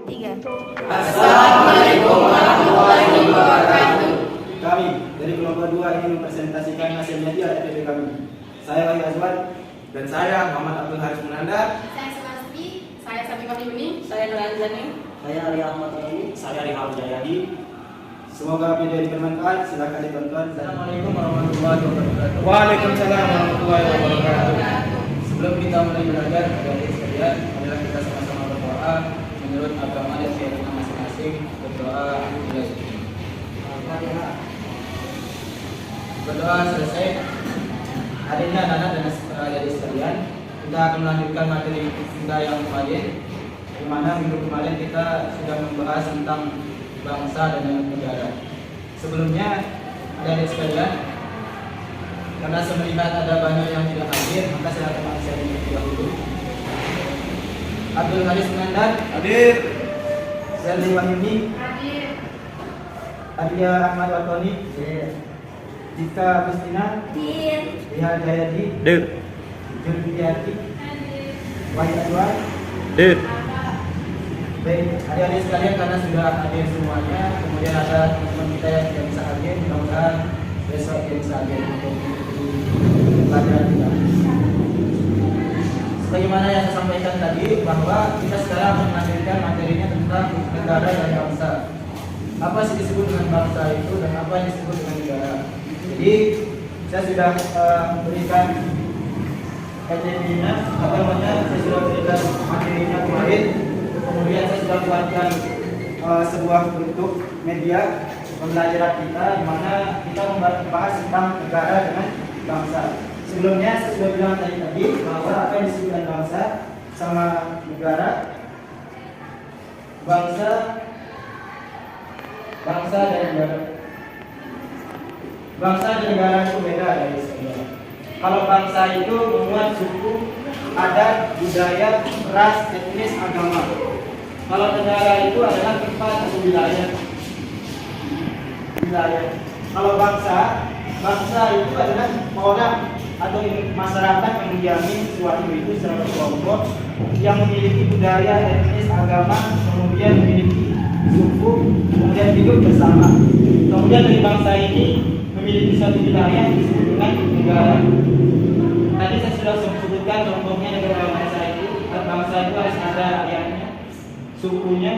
3. Assalamualaikum warahmatullahi wabarakatuh. Kami dari kelompok 2 ingin mempresentasikan hasilnya di ATP kami. Saya Wahyu Azwan Dan saya Muhammad Abdul Haris Munanda. Saya Sulasmi, saya Sabika Yuni, Saya Nuranjani. Saya Ali Ahmad Ali. Saya Rihal Jayadi. Semoga video ini bermanfaat. Silakan ditonton. Assalamualaikum warahmatullahi wabarakatuh. Waalaikumsalam warahmatullahi wabarakatuh. Sebelum kita mulai belajar, adik-adik sekalian, marilah kita sama-sama berdoa menurut agama dan keyakinan masing-masing. Berdoa ila suci. Berdoa selesai. Hari ini anak-anak dan adik-adik sekalian, kita akan melanjutkan materi kita yang kemarin, di mana minggu kemarin kita sudah membahas tentang bangsa dan negara. Sebelumnya, adik-adik sekalian, karena saya melihat ada banyak yang tidak hadir, maka saya akan mengajar terlebih dahulu. Abdul Haris Munanda, Hadir. Zelly Wahyuni, Hadir, Adia Ahmad Watoni, Dika Agustina, Hadir, Rihal Jayadi, Hadir. Julfiati, Hadir, Wahyu Azwan. Hadir. Baik, adik-adik sekalian, karena sudah hadir semuanya, kemudian ada teman-teman kita yang tidak bisa hadir, mudah-mudahan besok dia bisa hadir untuk mengikuti pelajaran kita. Sebagaimana yang saya sampaikan tadi, bahwa kita sekarang melanjutkan materinya tentang negara dan bangsa. Apa sih disebut dengan bangsa itu dan apa yang disebut dengan negara? Jadi saya sudah memberikan kajiannya, apa namanya, saya sudah berikan materinya kemarin. Kemudian saya sudah buatkan sebuah bentuk media pembelajaran kita, di mana kita membahas tentang negara dengan bangsa. Sebelumnya saya sudah bilang tadi bahwa apa yang disebut dengan bangsa sama negara, bangsa dan negara. Bangsa dan negara itu beda dari sebenarnya. Kalau bangsa itu memuat suku, adat, budaya, ras, etnis, agama. Kalau negara itu adalah tempat atau wilayah. Kalau bangsa itu adalah orang atau masyarakat yang mendiami suatu itu secara kelompok yang memiliki budaya, etnis, agama, kemudian memiliki suku, kemudian hidup bersama. Kemudian dari bangsa ini memiliki suatu wilayah yang disebut dengan negara. Tadi saya sudah sebutkan kelompoknya negara bangsa itu. Bangsa itu harus ada rakyatnya, sukunya,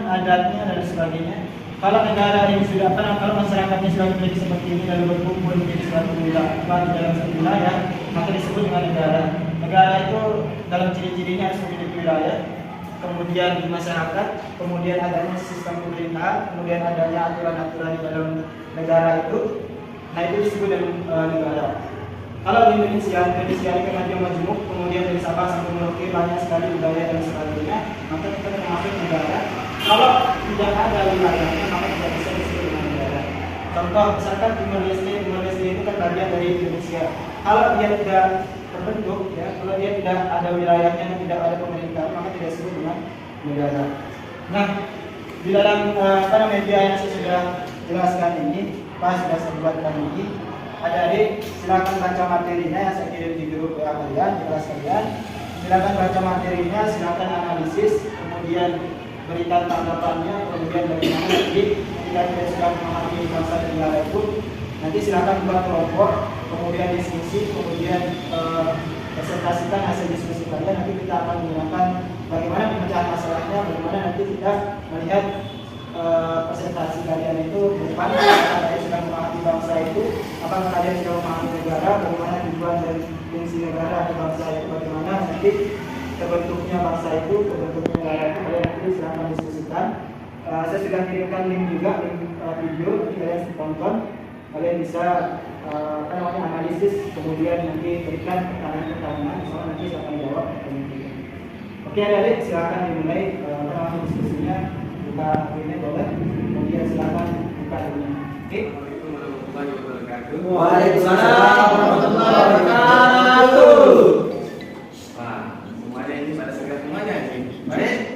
adatnya dan sebagainya. Kalau negara ini sudah kalau masyarakatnya sudah menjadi seperti ini lalu berkumpul menjadi suatu wilayah dalam satu wilayah, maka disebut dengan negara. Negara itu dalam ciri-cirinya harus memiliki wilayah, kemudian di masyarakat, kemudian adanya sistem pemerintahan, kemudian adanya aturan-aturan di dalam negara itu. Nah, itu disebut dengan negara. Kalau di Indonesia ini kan dia majemuk, kemudian dari Sabang sampai Merauke banyak sekali budaya dan sebagainya, maka kita termasuk negara. Kalau tidak ada wilayahnya, maka tidak bisa disebut dengan negara. Contoh, misalkan Timor Leste itu kan bagian dari Indonesia. Kalau dia tidak terbentuk, ya, kalau dia tidak ada wilayahnya dan tidak ada pemerintahan, maka tidak disebut dengan negara. Nah, di dalam media yang saya sudah jelaskan ini, pas sudah saya buatkan ini, adik-adik silakan baca materinya yang saya kirim di grup WA kalian, di kelas kalian. Silakan baca materinya, silakan analisis, kemudian berikan tanggapannya, kemudian bagaimana nanti ketika kita sudah memahami bangsa dan negara itu, nanti silakan buat kelompok, kemudian diskusi, kemudian presentasikan hasil diskusi kalian. Nanti kita akan menggunakan bagaimana pemecahan masalahnya, bagaimana nanti kita melihat presentasi kalian itu ke depan. Apakah kalian sudah memahami bangsa itu, apakah kalian sudah memahami negara, bagaimana tujuan dan fungsi negara atau bangsa itu, bagaimana nanti terbentuknya bangsa itu, terbentuknya negara itu, kalian nanti silahkan diskusikan. Saya sudah kirimkan link juga, link video, nanti kalian tonton, kalian bisa analisis, kemudian nanti berikan pertanyaan-pertanyaan, soal nanti saya akan jawab. Oke, adik-adik, silakan dimulai diskusinya. Buka ini boleh, kemudian silakan buka ini. Oke. Waalaikumsalam warahmatullahi wabarakatuh. Wah, semuanya ini pada segar semuanya ini. Baik.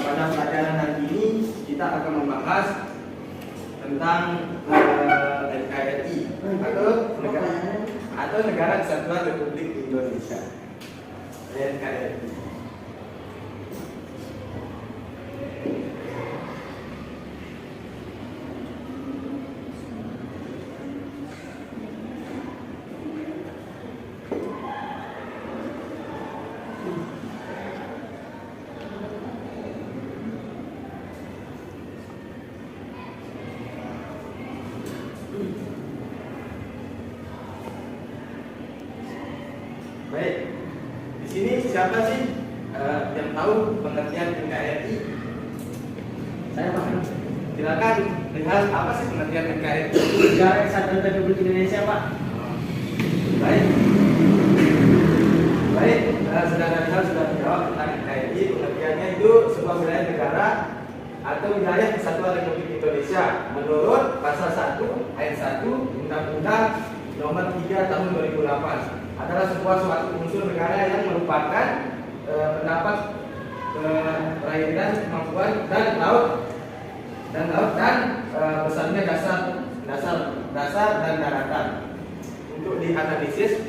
Pada pelajaran hari ini kita akan membahas tentang NKRI atau atau Negara Kesatuan Republik Indonesia. NKRI. Baik, di sini siapa sih yang tahu pengertian NKRI? Saya Pak. Silakan lihat apa sih pengertian NKRI. Negara Kesatuan Republik Indonesia Pak. Baik, baik, saudara Rizal sudah menjawab tentang NKRI. Pengertiannya itu sebuah wilayah negara atau wilayah Kesatuan Republik Indonesia menurut pasal 1 ayat 1 Undang-Undang Nomor 3 Tahun 2008 adalah suatu unsur negara yang merupakan pendapat perairan, kemampuan dan laut dan besarnya dasar dan daratan. Untuk dianalisis,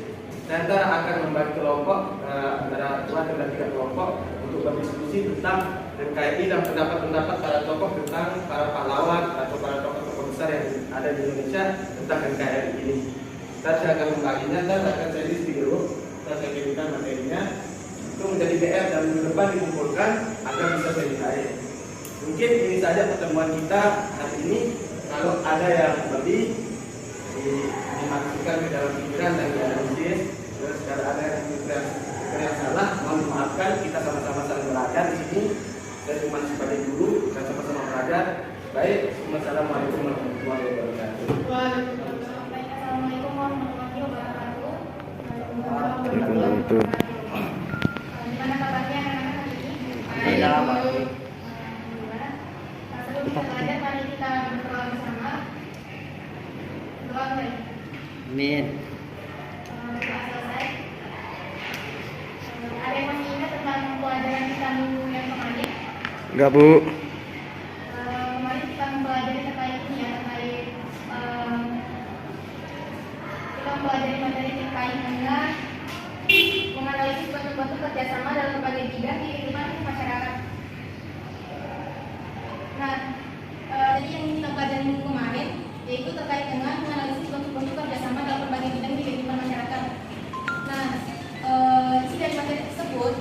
Center akan membagi kelompok antara 2 dan 3 kelompok untuk berdiskusi tentang NKRI dan pendapat-pendapat para tokoh tentang para pahlawan atau para tokoh besar yang ada di Indonesia tentang NKRI ini. Saya akan membaginya dan akan saya list dulu dan saya kirimkan materinya itu menjadi PR dan minggu depan dikumpulkan agar bisa saya nilai. Mungkin ini saja pertemuan kita hari ini. Kalau ada yang lebih dimasukkan ke dalam pikiran dan dianalisis, terus kalau ada yang pikiran yang salah, mohon dimaafkan. Kita sama-sama saling belajar di sini. Saya cuma sebagai guru dan sama-sama belajar. Baik, wassalamualaikum warahmatullahi wabarakatuh. Assalamualaikum warahmatullahi wabarakatuh. Waalaikumsalam. Gimana kabarnya anak-anak hari ini? Baik. Alhamdulillah. Sebelum kita belajar, mari kita berdoa bersama. Doa mulai. Amin. Doa selesai. Ada yang masih ingat tentang pelajaran kita minggu yang kemarin? Enggak, Bu. Kemarin kita mempelajari terkait ini ya, kita mempelajari materi terkait dengan menganalisis bentuk-bentuk kerjasama dalam berbagai bidang di kehidupan masyarakat. Nah, tadi yang kita pelajari minggu kemarin yaitu terkait dengan menganalisis bentuk-bentuk kerjasama dalam berbagai bidang di kehidupan masyarakat. Nah, isi dari materi tersebut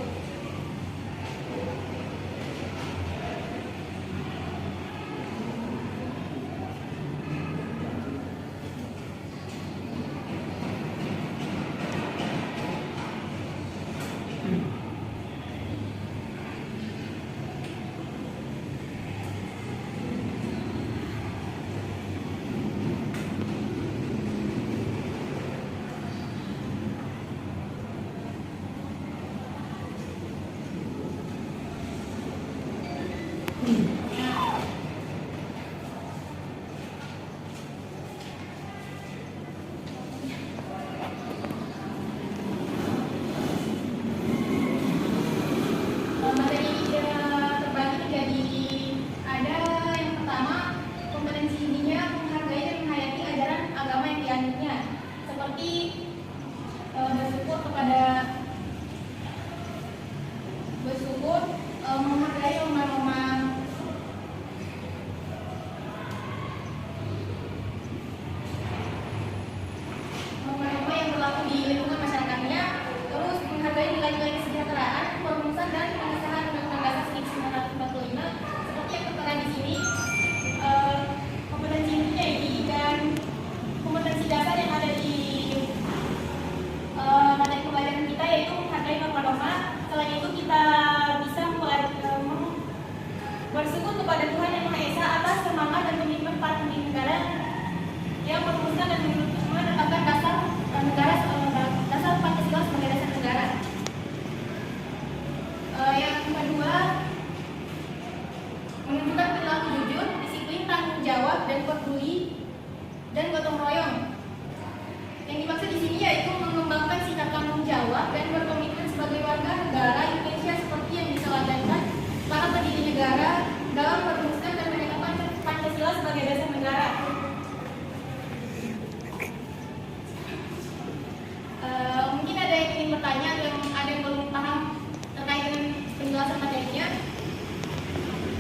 lainnya ada yang belum paham terkait dengan penjelasan materinya?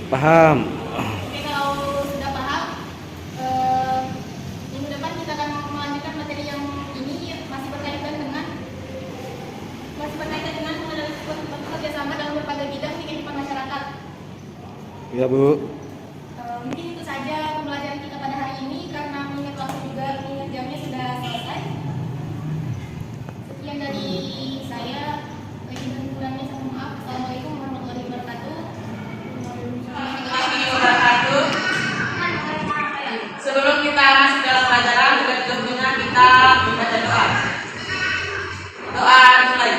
Paham. Oke, kalau sudah paham, minggu depan kita akan melanjutkan materi yang ini masih berkaitan dengan mengenai kerjasama dalam berbagai bidang di kehidupan masyarakat. Ya, Bu. Mungkin itu saja pembelajaran kita pada hari ini karena mengingat waktu juga, mengingat jamnya sudah selesai. Sekian dari saya. Izin kurangnya saya mohon maaf. Assalamualaikum warahmatullahi wabarakatuh. Sebelum kita masuk dalam pelajaran, juga tentunya kita membaca doa. Doa mulai.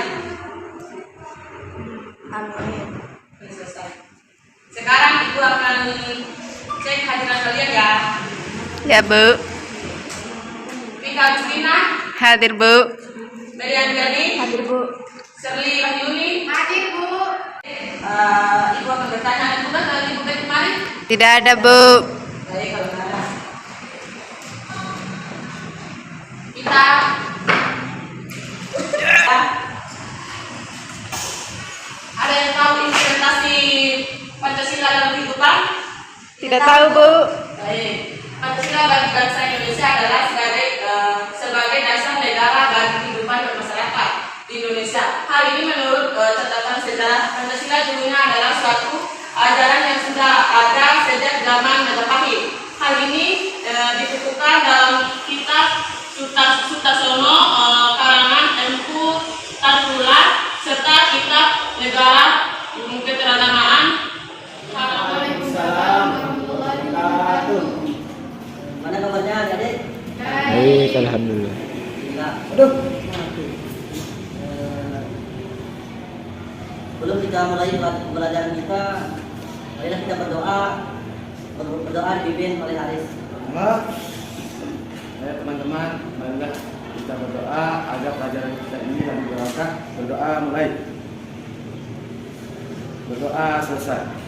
Amin. Selesai. Sekarang Ibu akan cek hadiran kalian ya. Ya, Bu. Vika Agustina, Hadir, Bu. Merian Gani, Hadir, Bu. Shirley Wahyuni. Hadir, Bu. Ibu akan bertanya, ada tugas dari Ibu kemarin? Tidak ada, Bu. Baik, kalau nggak ada. Kita ada yang tahu implementasi Pancasila dalam kehidupan? Tidak tahu, Bu. Baik. Pancasila bagi bangsa Indonesia adalah sebagai dasar negara bagi kehidupan bermasyarakat di Indonesia. Hal ini menurut catatan sejarah, Pancasila dulunya adalah suatu ajaran yang sudah ada sejak zaman Majapahit. Hal ini dikukuhkan dalam kitab Sutarsono karangan Empu Tartular serta kitab Negara Keteragamaan. Waalaikumsalam warahmatullahi wabarakatuh. Mana nomornya adik? Baik, alhamdulillah. Nah, aduh. Sebelum kita mulai pembelajaran kita, marilah kita berdoa dipimpin oleh Haris. Teman-teman, marilah kita berdoa agar pelajaran kita ini lebih berkah. Berdoa mulai. Berdoa selesai.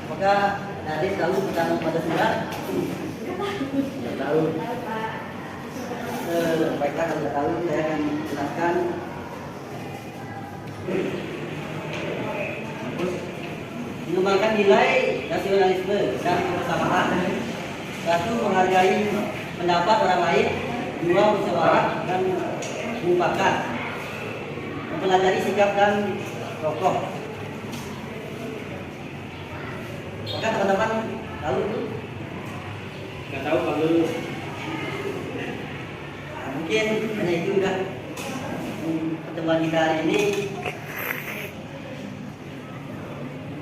Apakah Haris tahu tentang Pancasila? Tidak tahu. Baiklah, kalau tidak tahu saya akan jelaskan. Mengembangkan nilai nasionalisme dan kebersamaan. Satu, menghargai pendapat orang lain. Dua, musyawarah dan mufakat. Mempelajari sikap dan tokoh. Maka teman-teman tahu itu? Nggak tahu kalau dulu. Nah, mungkin hanya itu udah pertemuan kita hari ini.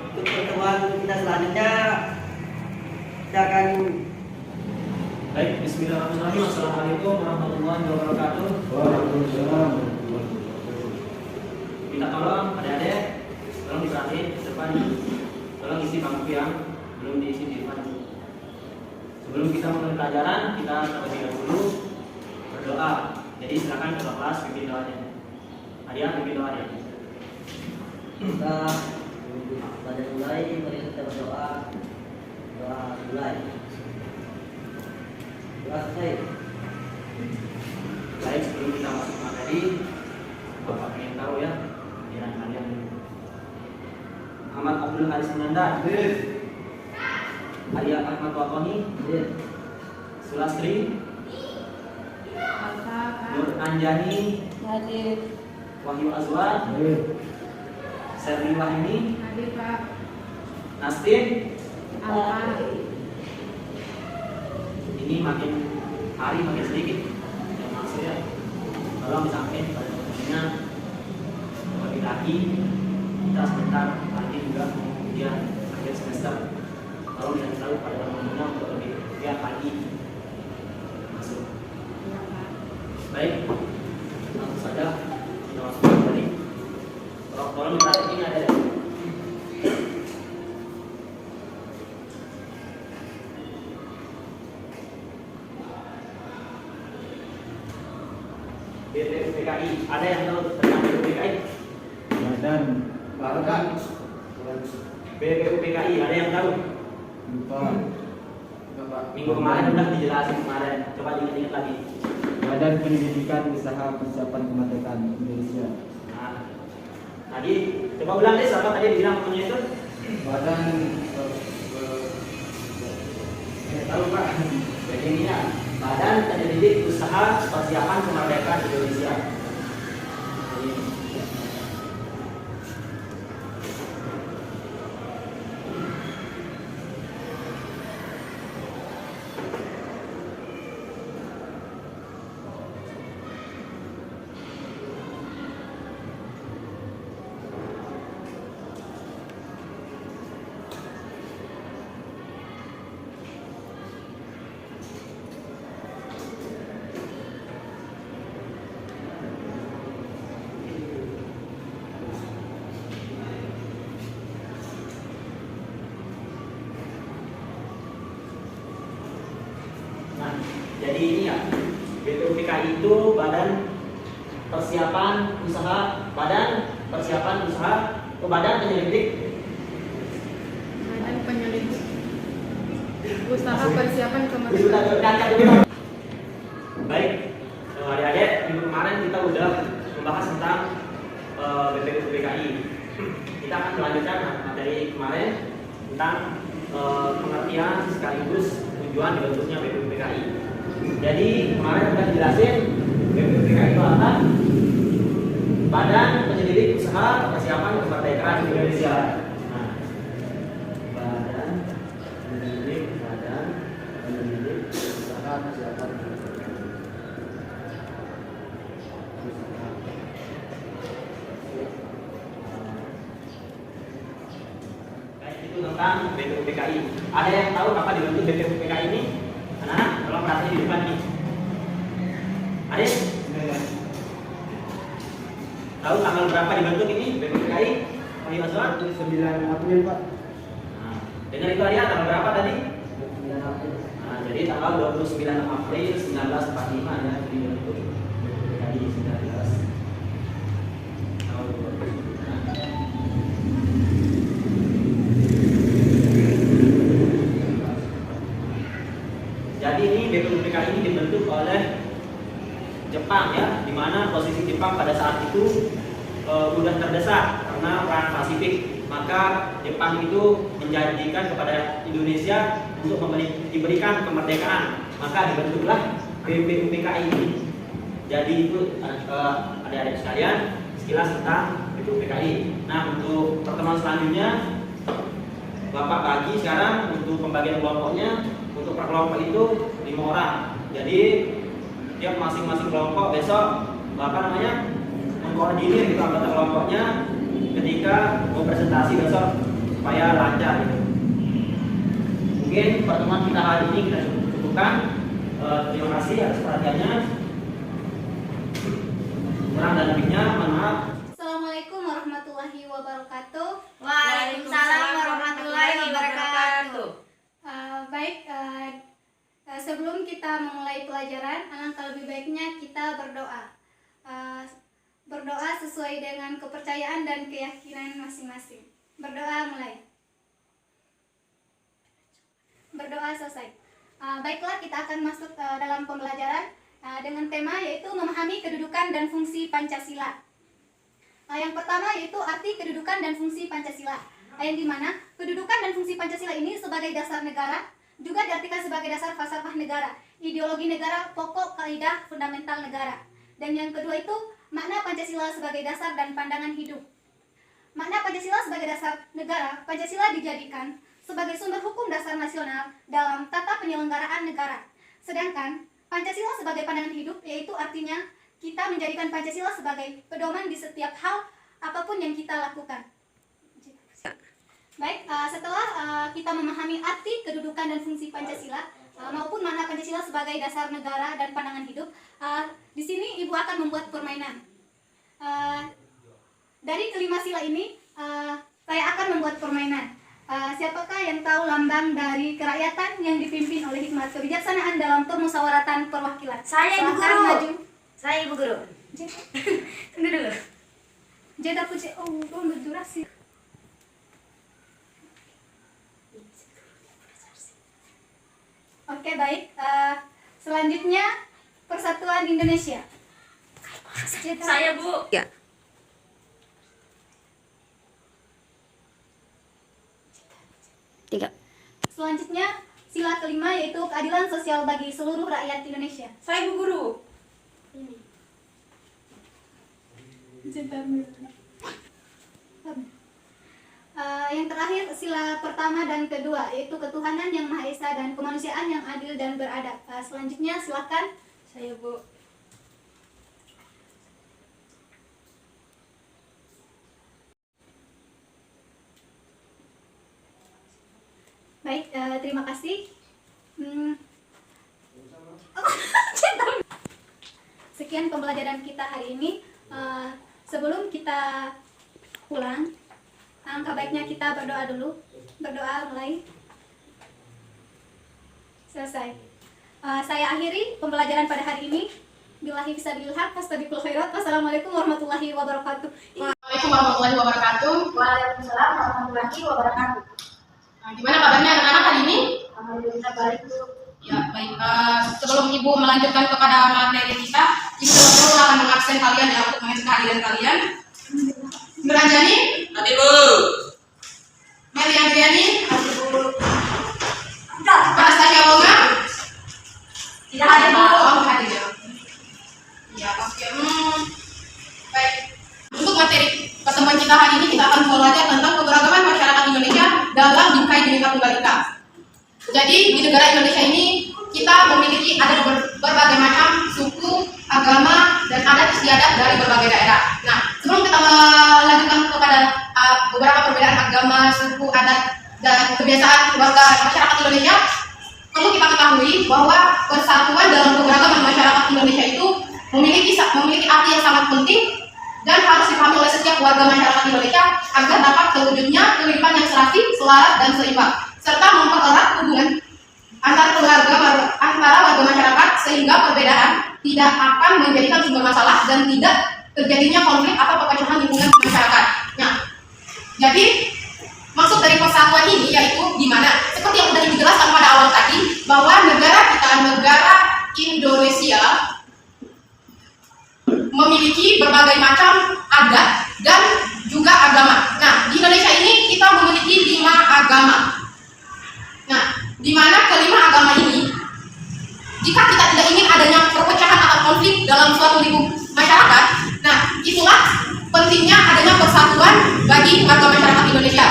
Untuk pertemuan kita selanjutnya kita akan Baik, bismillahirrahmanirrahim. Assalamualaikum warahmatullahi wabarakatuh. Waalaikumsalam. Minta tolong adik-adik, tolong diperhatiin ke depan. Tolong isi bangku yang belum diisi di depan. Sebelum kita mulai pelajaran, kita terlebih dahulu berdoa. Jadi silakan ketua kelas pimpin doanya. Hadiah pimpin doanya. kita pada mulai, mari kita berdoa. Doa mulai. Doa selesai. Baik, sebelum kita masuk materi, Bapak pengen tahu ya hadiran kalian. Muhammad Abdul Haris Munandar, Alia Ahmad Wakoni, Sulastri, Nur Anjani, Hadir. Wahyu Azwar, Serli Wahini, Hadir, Pak. Nastin. Alfa. Ini makin hari makin sedikit yang masuk ya. Tolong disampaikan pada teman-temannya laki-laki kita sebentar lagi juga mau ujian akhir semester. Tolong dikasih tahu pada teman-temannya untuk lebih lihat lagi masuk. Baik, langsung saja kita masuk ke tadi. Tolong minta ini ada. BPUPKI, ada yang tahu tentang BPUPKI? Badan Baru kan? BPUPKI ada yang tahu? Minggu kemarin udah dijelasin kemarin. Coba diingat-ingat lagi. Badan Pendidikan Usaha Persiapan Kemerdekaan Indonesia. Nah, tadi coba ulang deh siapa tadi bilang namanya itu? Badan Tahu Pak? Jadi ini ya, Badan Pendidik Usaha Persiapan Kemerdekaan Indonesia. Jadi, Nah, jadi ini ya, BPUPKI itu Badan Persiapan Usaha, Badan Penyelidik Badan Penyelidik Usaha Persiapan Kemerdekaan. Baik, adik-adik, minggu kemarin kita udah membahas tentang BPUPKI. Kita akan melanjutkan materi kemarin tentang pengertian sekaligus tujuan dibentuknya BPUPKI. Jadi kemarin sudah dijelasin BPUPKI itu apa? Badan Penyelidik Usaha Persiapan Kemerdekaan Indonesia. Nah, Badan Penyelidik Usaha Persiapan itu tentang BPUPKI. Ada yang tahu kapan dibentuk BPUPKI ini? Anak-anak, tolong perhatikan di depan nih. Ada? Tahu tanggal berapa dibentuk ini BPUPKI? Pak Azwan? 9 April Pak. Nah, dengar itu Arya tanggal berapa tadi? 9 April. Nah, jadi tanggal 29 April 1945 ya dibentuk BPUPKI 19. Jadi ini BPUPKI ini dibentuk oleh Jepang ya, di mana posisi Jepang pada saat itu sudah terdesak karena perang Pasifik. Maka Jepang itu menjanjikan kepada Indonesia untuk diberikan kemerdekaan. Maka dibentuklah BPUPKI ini. Jadi itu adik-adik sekalian sekilas tentang BPUPKI. Nah, untuk pertemuan selanjutnya Bapak bagi sekarang untuk pembagian kelompoknya. Untuk per kelompok itu 5 orang. Jadi tiap masing-masing kelompok besok Bapak mengkoordinir gitu anggota kelompoknya ketika mau presentasi besok supaya lancar gitu. Mungkin pertemuan kita hari ini kita cukupkan. Terima kasih atas perhatiannya. Kurang dan lebihnya mohon maaf. Assalamualaikum warahmatullahi wabarakatuh. Waalaikumsalam warahmatullahi wabarakatuh. Sebelum kita memulai pelajaran, alangkah lebih baiknya kita berdoa. Berdoa sesuai dengan kepercayaan dan keyakinan masing-masing. Berdoa mulai. Berdoa selesai. Baiklah, kita akan masuk dalam pembelajaran dengan tema yaitu memahami kedudukan dan fungsi Pancasila. Yang pertama yaitu arti kedudukan dan fungsi Pancasila. Yang dimana kedudukan dan fungsi Pancasila ini sebagai dasar negara, juga diartikan sebagai dasar falsafah negara, ideologi negara, pokok kaidah fundamental negara. Dan yang kedua itu makna Pancasila sebagai dasar dan pandangan hidup. Makna Pancasila sebagai dasar negara, Pancasila dijadikan sebagai sumber hukum dasar nasional dalam tata penyelenggaraan negara. Sedangkan Pancasila sebagai pandangan hidup yaitu artinya kita menjadikan Pancasila sebagai pedoman di setiap hal apapun yang kita lakukan. Baik, setelah kita memahami arti kedudukan dan fungsi Pancasila maupun makna Pancasila sebagai dasar negara dan pandangan hidup, di sini Ibu akan membuat permainan. Dari kelima sila ini, saya akan membuat permainan. Siapakah yang tahu lambang dari kerakyatan yang dipimpin oleh hikmat kebijaksanaan dalam permusyawaratan perwakilan? Saya Ibu Silakan Guru. maju. Saya Ibu Guru. Tunggu dulu. Jadi aku cek, oh, belum berdurasi. Oke, baik. Selanjutnya Persatuan Indonesia. Saya, Bu. Ya. Tiga. Selanjutnya sila kelima yaitu keadilan sosial bagi seluruh rakyat Indonesia. Saya, Bu Guru. Yang terakhir sila pertama dan kedua yaitu ketuhanan yang Maha Esa dan kemanusiaan yang adil dan beradab. Selanjutnya silakan. Saya, Bu. Baik, terima kasih. Sekian pembelajaran kita hari ini. Sebelum kita pulang, angka baiknya kita berdoa dulu. Berdoa mulai. Selesai. Saya akhiri pembelajaran pada hari ini. Billahi fisabilillah, fastabiqul khairat. Wassalamualaikum warahmatullahi wabarakatuh. Assalamualaikum warahmatullahi wabarakatuh. Waalaikumsalam warahmatullahi wabarakatuh. Gimana kabarnya anak-anak hari ini? Alhamdulillah baik, Bu. Ya, baik. Sebelum Ibu melanjutkan kepada materi kita, Ibu dulu akan mengabsen kalian ya untuk mengisi kehadiran kalian. Beranjani? Hadir, Bu. Mary Andriani? Hadir, Bu. Anastasia Bonga? Tidak hadir, Bu. Oh, hadir. Ya, oke. Baik. Untuk materi pertemuan kita hari ini, kita akan belajar tentang keberagaman masyarakat Indonesia dalam bingkai Bhinneka Tunggal Ika. Jadi di negara Indonesia ini kita memiliki ada berbagai macam suku, agama, dan adat istiadat dari berbagai daerah. Nah, sebelum kita melanjutkan kepada beberapa perbedaan agama, suku, adat, dan kebiasaan warga masyarakat Indonesia, perlu kita ketahui bahwa persatuan dalam keberagaman masyarakat Indonesia itu memiliki arti yang sangat penting dan harus dipahami oleh setiap warga masyarakat Indonesia agar dapat terwujudnya kehidupan yang serasi, selaras, dan seimbang, serta mempererat hubungan antara warga masyarakat sehingga perbedaan tidak akan menjadikan sumber masalah dan tidak terjadinya konflik atau perpecahan lingkungan masyarakat. Nah, jadi maksud dari persatuan ini yaitu di mana seperti yang sudah dijelaskan pada awal tadi bahwa negara kita, negara Indonesia memiliki berbagai macam adat dan juga agama. Nah, di Indonesia ini kita memiliki 5 agama. Nah, di mana kelima agama ini, jika kita tidak ingin adanya perpecahan atau konflik dalam suatu lingkup masyarakat, nah itulah pentingnya adanya persatuan bagi warga masyarakat Indonesia.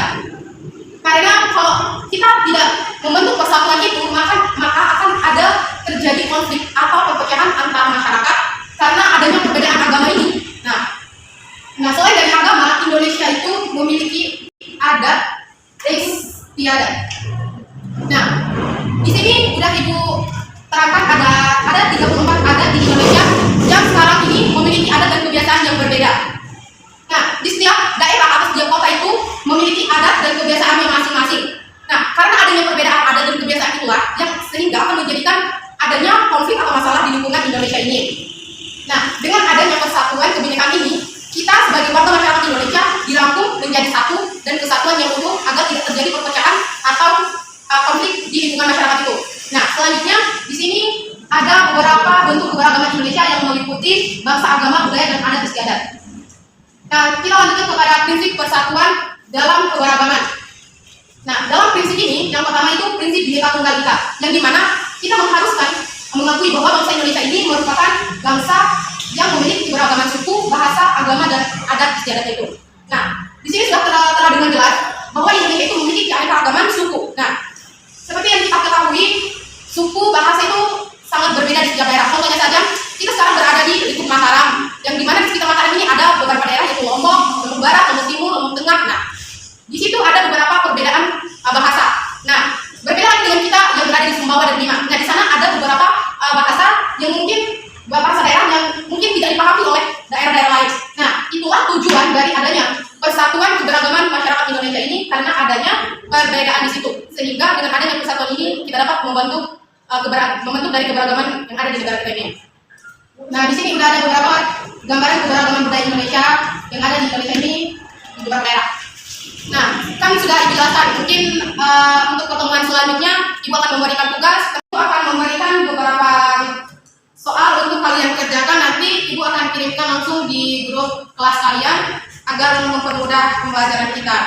Karena kalau kita tidak membentuk persatuan itu, maka akan ada terjadi konflik atau perpecahan antar masyarakat karena adanya perbedaan agama ini. Nah, selain dari agama, Indonesia itu memiliki adat istiadat. Nah, di sini sudah Ibu terangkan ada 34 adat di Indonesia yang sekarang ini memiliki adat dan kebiasaan yang berbeda. Nah, di setiap daerah atau setiap kota itu memiliki adat dan kebiasaannya masing-masing. Nah, karena adanya perbedaan adat dan kebiasaan itulah yang sehingga akan menjadikan adanya konflik atau masalah di lingkungan Indonesia ini. Nah, dengan adanya persatuan kebinekaan ini, kita sebagai warga masyarakat Indonesia dirangkum menjadi satu dan kesatuan yang utuh agar tidak terjadi perpecahan atau konflik di lingkungan masyarakat itu. Nah, selanjutnya di sini ada beberapa bentuk keberagaman Indonesia yang meliputi bangsa, agama, budaya, dan adat istiadat. Nah, kita lanjutkan kepada prinsip persatuan dalam keberagaman. Nah, dalam prinsip ini, yang pertama itu prinsip Bhinneka Tunggal Ika, yang dimana kita mengharuskan mengakui bahwa bangsa Indonesia ini merupakan bangsa yang memiliki keberagaman suku, bahasa, agama, dan adat istiadat itu. Nah, di sini sudah telah dengan jelas bahwa Indonesia itu memiliki keanekaragaman suku. Nah, seperti yang kita ketahui, suku, bahasa itu sangat berbeda di setiap daerah. Contohnya saja, kita sekarang berada di lingkup Mataram, yang dimana di sekitar Mataram ini ada beberapa daerah yaitu Lombok, Lombok Barat, Lombok Timur, Lombok Tengah. Nah, di situ ada beberapa perbedaan bahasa. Nah, berbeda dengan kita yang berada di Sumbawa dan Bima. Nah, di sana ada beberapa bahasa yang mungkin bahasa daerah yang mungkin tidak dipahami oleh daerah-daerah lain. Nah, itulah tujuan dari adanya persatuan keberagaman masyarakat Indonesia ini karena adanya perbedaan di situ. Sehingga dengan adanya persatuan ini kita dapat membentuk dari keberagaman yang ada di negara kita ini. Nah, di sini udah ada beberapa gambaran keberagaman budaya Indonesia yang ada di Indonesia ini di gambar merah. Nah, kan sudah dijelaskan. Mungkin untuk pertemuan selanjutnya Ibu akan memberikan tugas. Ibu akan memberikan beberapa soal untuk kalian kerjakan. Nanti Ibu akan kirimkan langsung di grup kelas kalian agar mempermudah pembelajaran kita.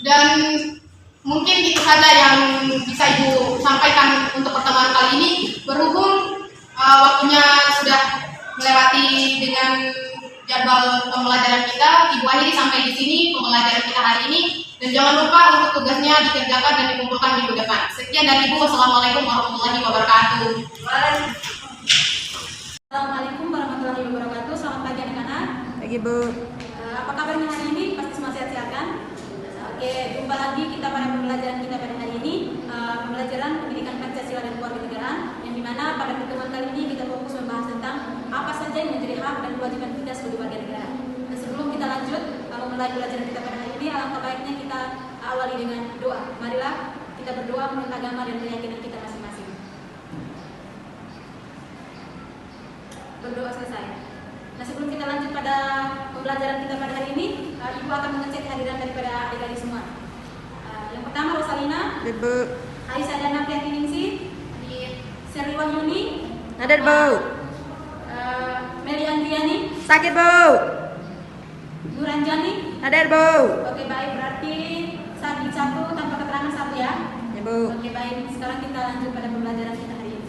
Dan mungkin itu saja yang bisa Ibu sampaikan untuk pertemuan kali ini. Berhubung waktunya sudah melewati dengan jadwal pembelajaran kita, Ibu akhiri sampai di sini pembelajaran kita hari ini. Dan jangan lupa untuk tugasnya dikerjakan dan dikumpulkan minggu depan. Sekian dari Ibu. Wassalamualaikum warahmatullahi wabarakatuh. Assalamualaikum warahmatullahi wabarakatuh. Selamat pagi anak-anak. Pagi, Bu. Apa kabarnya hari ini? Pasti semua sehat-sehat kan? Oke, jumpa lagi kita pada pembelajaran kita pada hari ini, pembelajaran pendidikan Pancasila dan Kewarganegaraan, yang dimana pada pertemuan kali ini kita fokus membahas tentang apa saja yang menjadi hak dan kewajiban kita sebagai warga negara. Dan sebelum kita lanjut memulai pembelajaran kita pada hari ini, alangkah baiknya kita awali dengan doa. Marilah kita berdoa menurut agama dan keyakinan kita masing-masing. Berdoa selesai. Nah, sebelum kita lanjut pada pembelajaran kita pada hari ini, Ibu akan mengecek kehadiran daripada adik-adik semua. Yang pertama Rosalina, Bu. Aisyah Dana Priatiningsi, Sherly Wahyuni, Hadir, Bu. Meli Andriani, Sakit, Bu. Nuranjani. Hadir, Bu. Oke, baik, berarti saat satu tanpa keterangan satu ya. Ya, Bu. Oke, baik, sekarang kita lanjut pada pembelajaran kita hari ini.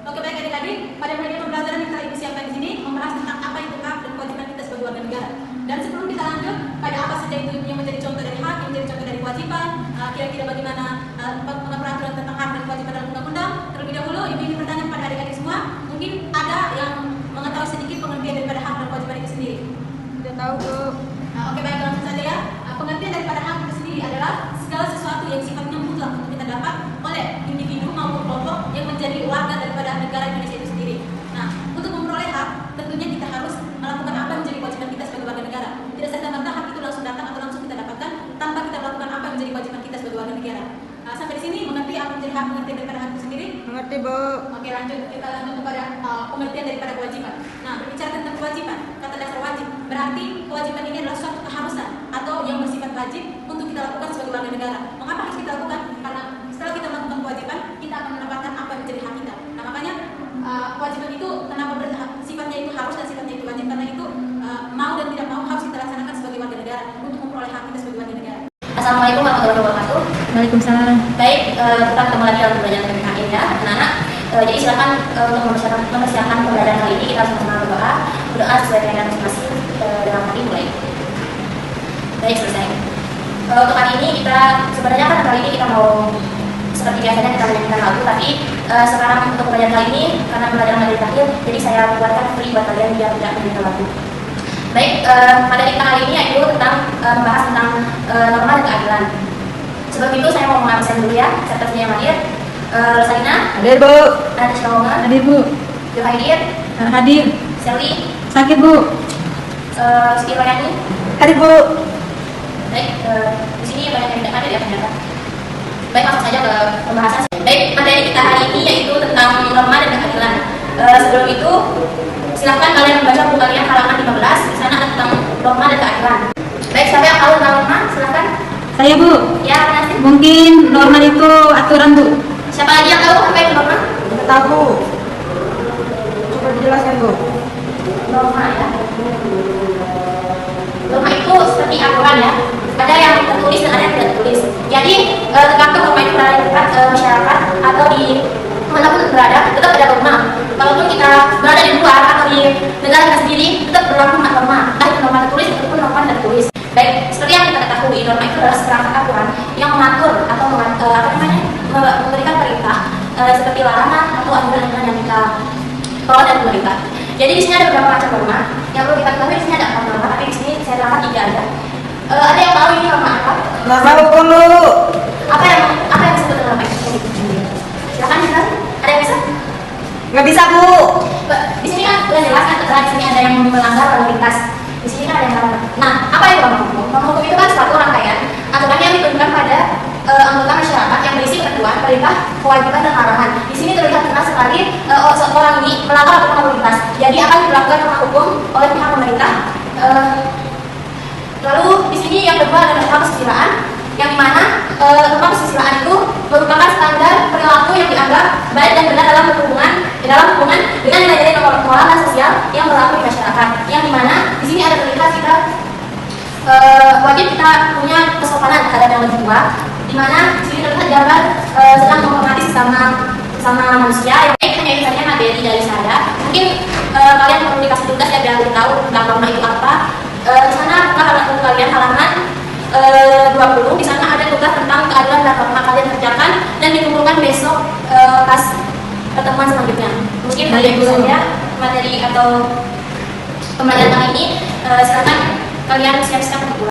Oke, baik adik-adik, pada materi pembelajaran yang telah Ibu siapkan di sini membahas tentang apa itu hak dan kewajiban kita sebagai warga negara. Dan sebelum kita lanjut pada apa saja itu yang menjadi contoh dari hak, yang menjadi contoh dari kewajiban, kira-kira bagaimana peraturan tentang hak dan kewajiban dalam undang-undang, terlebih dahulu Ibu ingin bertanya kepada adik-adik semua, mungkin ada yang mengetahui sedikit pengertian daripada hak dan kewajiban itu sendiri? Sudah tahu, Bu. Oke, baik, langsung saja ya. Pengertian daripada hak itu sendiri adalah segala sesuatu yang sifatnya mutlak untuk kita dapat oleh individu maupun kelompok yang menjadi warga daripada negara Indonesia itu sendiri. Nah, untuk memperoleh hak, tentunya kita harus melakukan apa yang menjadi kewajiban kita sebagai warga negara. Tidak serta-merta hak itu langsung datang atau langsung kita dapatkan tanpa kita melakukan apa yang menjadi kewajiban kita sebagai warga negara. Sampai di sini mengerti apa menjadi hak, pengertian daripada hak itu sendiri? Mengerti, Bu. Oke, lanjut, kita lanjut kepada pengertian daripada kewajiban. Nah, berbicara tentang kewajiban, kata dasar wajib, berarti kewajiban ini adalah suatu keharusan atau yang bersifat wajib untuk kita lakukan sebagai warga negara. Mengapa harus kita lakukan? Karena setelah kita melakukan kewajiban, kita akan mendapatkan apa yang menjadi hak kita. Nah, makanya kewajiban itu kenapa sifatnya itu harus dan sifatnya itu wajib, karena itu mau dan tidak mau harus kita laksanakan sebagai warga negara untuk memperoleh hak kita sebagai warga negara. Assalamualaikum warahmatullahi wabarakatuh. Waalaikumsalam. Baik, kita ketemu lagi dalam pembelajaran PKN ya, anak-anak. Jadi silakan untuk mempersiapkan pembelajaran kali ini kita sama-sama berdoa sesuai dengan masing-masing dalam hati mulai. Baik, selesai. Untuk hari ini kita sebenarnya kan kali ini kita mau seperti biasanya kita menyanyikan lagu, tapi sekarang untuk pembelajaran kali ini karena pembelajaran materi terakhir, jadi saya buatkan free buat kalian biar tidak menyanyikan lagu. Baik, materi kita kali ini yaitu tentang membahas tentang norma dan keadilan. Sebelum itu saya mau mengabsen dulu ya, sertifikatnya yang hadir. Rosalina. Hadir, Bu. Ada Syawonga. Hadir, Bu. Hadir. Hadir. Sherly. Sakit, Bu. Siti Royani. Hadir, Bu. Baik, di sini banyak yang tidak hadir ya ternyata. Baik, langsung saja ke pembahasan. Baik, materi kita hari ini yaitu tentang norma dan keadilan. Sebelum itu, silahkan kalian membaca buku kalian halaman 15. Di sana ada tentang norma dan keadilan. Baik, siapa yang tahu tentang norma? Silahkan. Saya, Bu. Ya, Nanti. Mungkin norma itu aturan, Bu. Siapa lagi yang tahu apa itu norma? Tidak tahu, Bu. Coba dijelaskan, Bu. Norma ya. Norma itu seperti aturan ya. Ada yang tertulis dan ada yang tidak tertulis. Jadi tergantung norma itu berada di tempat masyarakat atau di manapun berada, tetap ada norma. Walaupun kita berada di luar atau di negara kita sendiri, tetap berlaku norma. Entah itu norma tertulis ataupun norma tidak tertulis. Baik, seperti yang kita ketahui, norma itu adalah seperangkat aturan yang mengatur atau memberikan perintah seperti larangan atau aturan-aturan yang kita bawa dari pemerintah. Jadi di sini ada beberapa macam norma. Yang perlu kita ketahui di sini ada 4 norma, tapi di sini saya terangkan 3 aja. Ada yang tahu ini norma apa? Norma hukum, Bu. Apa yang disebut dengan norma itu? Silakan jelas. Ada yang bisa? Nggak bisa, Bu. Di sini kan sudah jelas kan, di sini ada yang melanggar lalu lintas. Di sini kan ada yang melanggar. Nah, apa itu norma hukum? Norma hukum itu kan suatu rangkaian aturan yang diturunkan pada anggota masyarakat yang berisi ketentuan, perintah, kewajiban dan larangan. Di sini terlihat jelas kali seorang ini melanggar aturan lalu lintas, jadi akan dilakukan kena hukum oleh pihak pemerintah. Lalu di sini yang kedua adalah tentang kesusilaan, yang dimana tentang kesusilaan itu merupakan standar perilaku yang dianggap baik dan benar dalam hubungan dengan nilai-nilai moral dan sosial yang berlaku di masyarakat. Yang dimana di sini ada terlihat kita wajib kita punya kesopanan terhadap yang lebih tua, dimana di sini terlihat gambar sedang menghormati sesama manusia. Yang baik hanya itu saja materi dari saya. Mungkin kalian perlu dikasih tugas ya biar tahu tentang norma itu apa. Di sana untuk kalian halaman 20, di sana ada tugas tentang keadilan dan norma, kalian kerjakan dan dikumpulkan besok pas pertemuan selanjutnya. Mungkin dari itu saja materi atau pembelajaran kali ini. Silakan kalian siap-siap untuk pulang.